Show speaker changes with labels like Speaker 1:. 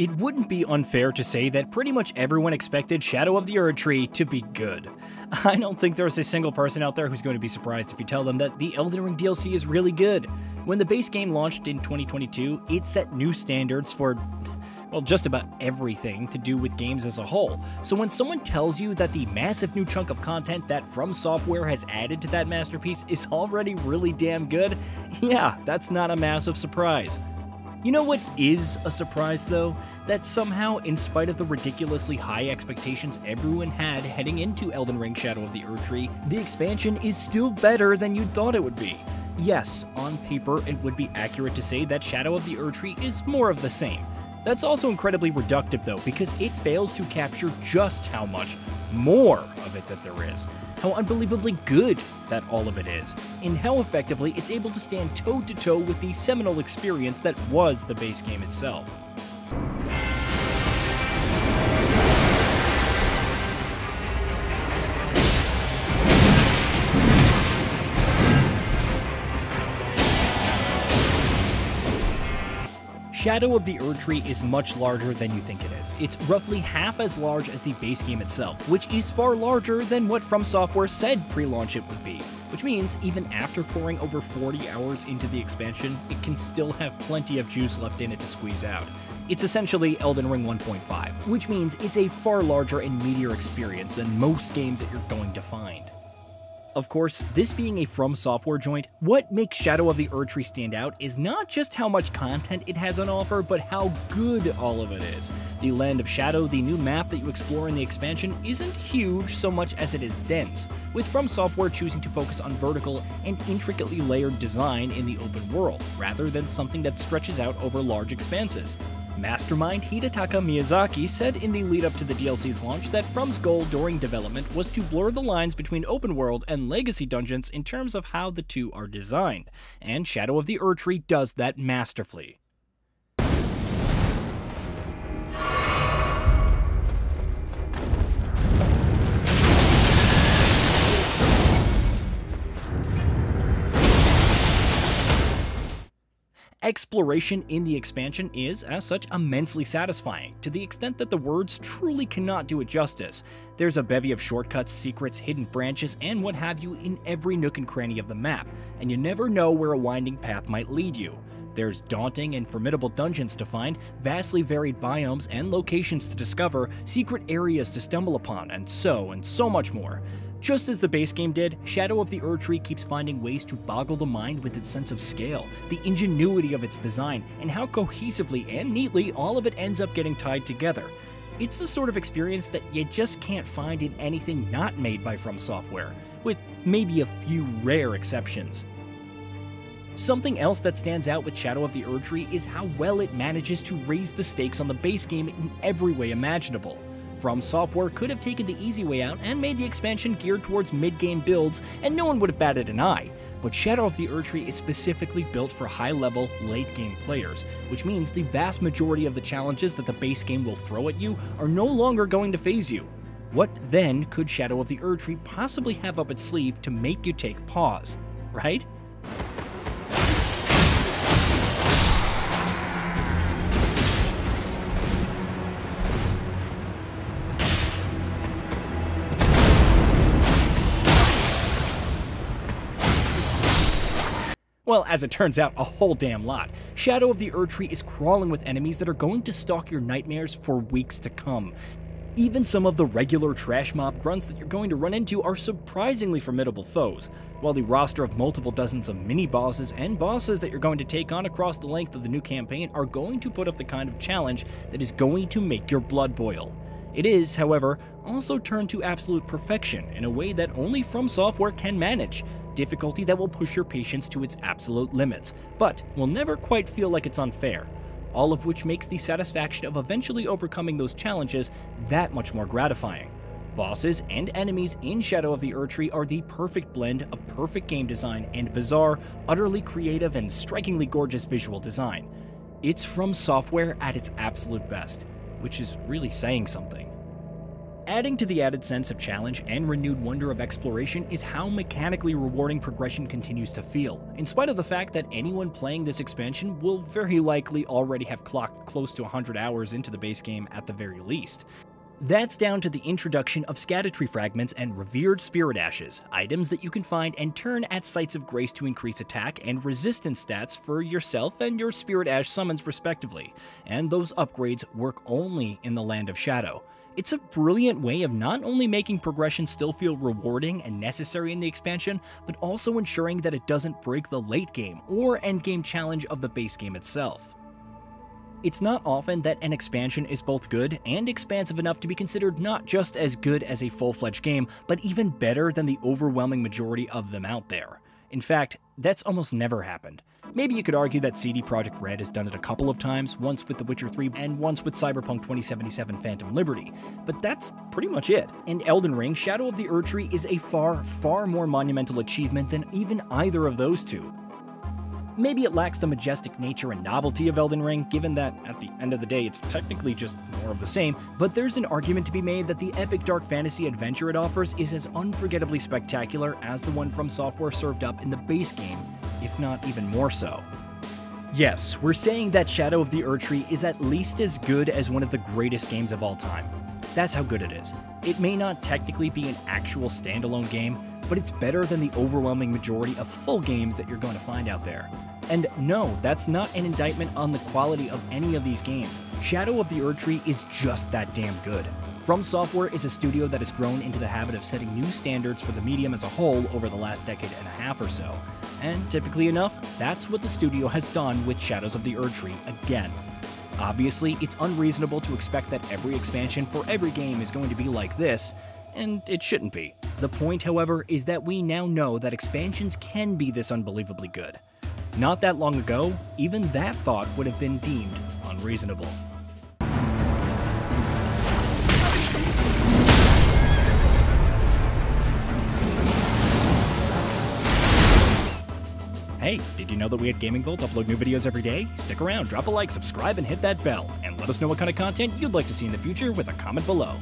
Speaker 1: It wouldn't be unfair to say that pretty much everyone expected Shadow of the Erdtree to be good. I don't think there's a single person out there who's going to be surprised if you tell them that the Elden Ring DLC is really good. When the base game launched in 2022, it set new standards for, well, just about everything to do with games as a whole. So when someone tells you that the massive new chunk of content that FromSoftware has added to that masterpiece is already really damn good, yeah, that's not a massive surprise. You know what is a surprise though? That somehow, in spite of the ridiculously high expectations everyone had heading into Elden Ring Shadow of the Erdtree, the expansion is still better than you'd thought it would be. Yes, on paper it would be accurate to say that Shadow of the Erdtree is more of the same. That's also incredibly reductive though, because it fails to capture just how much more of it that there is, how unbelievably good that all of it is, and how effectively it's able to stand toe-to-toe with the seminal experience that was the base game itself. Shadow of the Erdtree is much larger than you think it is. It's roughly half as large as the base game itself, which is far larger than what FromSoftware said pre-launch it would be, which means even after pouring over 40 hours into the expansion, it can still have plenty of juice left in it to squeeze out. It's essentially Elden Ring 1.5, which means it's a far larger and meatier experience than most games that you're going to find. Of course, this being a FromSoftware joint, what makes Shadow of the Erdtree stand out is not just how much content it has on offer, but how good all of it is. The Land of Shadow, the new map that you explore in the expansion, isn't huge so much as it is dense, with FromSoftware choosing to focus on vertical and intricately layered design in the open world, rather than something that stretches out over large expanses. Mastermind Hidetaka Miyazaki said in the lead-up to the DLC's launch that From's goal during development was to blur the lines between open world and legacy dungeons in terms of how the two are designed, and Shadow of the Erdtree does that masterfully. Exploration in the expansion is, as such, immensely satisfying, to the extent that the words truly cannot do it justice. There's a bevy of shortcuts, secrets, hidden branches, and what have you in every nook and cranny of the map, and you never know where a winding path might lead you. There's daunting and formidable dungeons to find, vastly varied biomes and locations to discover, secret areas to stumble upon, and so much more. Just as the base game did, Shadow of the Erdtree keeps finding ways to boggle the mind with its sense of scale, the ingenuity of its design, and how cohesively and neatly all of it ends up getting tied together. It's the sort of experience that you just can't find in anything not made by FromSoftware, with maybe a few rare exceptions. Something else that stands out with Shadow of the Erdtree is how well it manages to raise the stakes on the base game in every way imaginable. FromSoftware could have taken the easy way out and made the expansion geared towards mid-game builds, and no one would have batted an eye. But Shadow of the Erdtree is specifically built for high-level, late-game players, which means the vast majority of the challenges that the base game will throw at you are no longer going to faze you. What then could Shadow of the Erdtree possibly have up its sleeve to make you take pause, right? Well, as it turns out, a whole damn lot. Shadow of the Erdtree is crawling with enemies that are going to stalk your nightmares for weeks to come. Even some of the regular trash mob grunts that you're going to run into are surprisingly formidable foes, while the roster of multiple dozens of mini-bosses and bosses that you're going to take on across the length of the new campaign are going to put up the kind of challenge that is going to make your blood boil. It is, however, also turned to absolute perfection in a way that only FromSoftware can manage. Difficulty that will push your patience to its absolute limits, but will never quite feel like it's unfair. All of which makes the satisfaction of eventually overcoming those challenges that much more gratifying. Bosses and enemies in Shadow of the Erdtree are the perfect blend of perfect game design and bizarre, utterly creative and strikingly gorgeous visual design. It's FromSoftware at its absolute best, which is really saying something. Adding to the added sense of challenge and renewed wonder of exploration is how mechanically rewarding progression continues to feel, in spite of the fact that anyone playing this expansion will very likely already have clocked close to 100 hours into the base game at the very least. That's down to the introduction of Erdtree fragments and revered spirit ashes, items that you can find and turn at sites of grace to increase attack and resistance stats for yourself and your spirit ash summons respectively, and those upgrades work only in the Land of Shadow. It's a brilliant way of not only making progression still feel rewarding and necessary in the expansion, but also ensuring that it doesn't break the late game or endgame challenge of the base game itself. It's not often that an expansion is both good and expansive enough to be considered not just as good as a full-fledged game, but even better than the overwhelming majority of them out there. In fact, that's almost never happened. Maybe you could argue that CD Projekt Red has done it a couple of times, once with The Witcher 3 and once with Cyberpunk 2077 Phantom Liberty, but that's pretty much it. And Elden Ring Shadow of the Erdtree is a far more monumental achievement than even either of those two. Maybe it lacks the majestic nature and novelty of Elden Ring, given that, at the end of the day, it's technically just more of the same, but there's an argument to be made that the epic dark fantasy adventure it offers is as unforgettably spectacular as the one FromSoftware served up in the base game, if not even more so. Yes, we're saying that Shadow of the Erdtree is at least as good as one of the greatest games of all time. That's how good it is. It may not technically be an actual standalone game, but it's better than the overwhelming majority of full games that you're going to find out there. And no, that's not an indictment on the quality of any of these games. Shadow of the Erdtree is just that damn good. FromSoftware is a studio that has grown into the habit of setting new standards for the medium as a whole over the last decade and a half or so. And typically enough, that's what the studio has done with Shadows of the Erdtree again. Obviously, it's unreasonable to expect that every expansion for every game is going to be like this, and it shouldn't be. The point, however, is that we now know that expansions can be this unbelievably good. Not that long ago, even that thought would have been deemed unreasonable. Hey, did you know that we at GamingBolt upload new videos every day? Stick around, drop a like, subscribe, and hit that bell, and let us know what kind of content you'd like to see in the future with a comment below.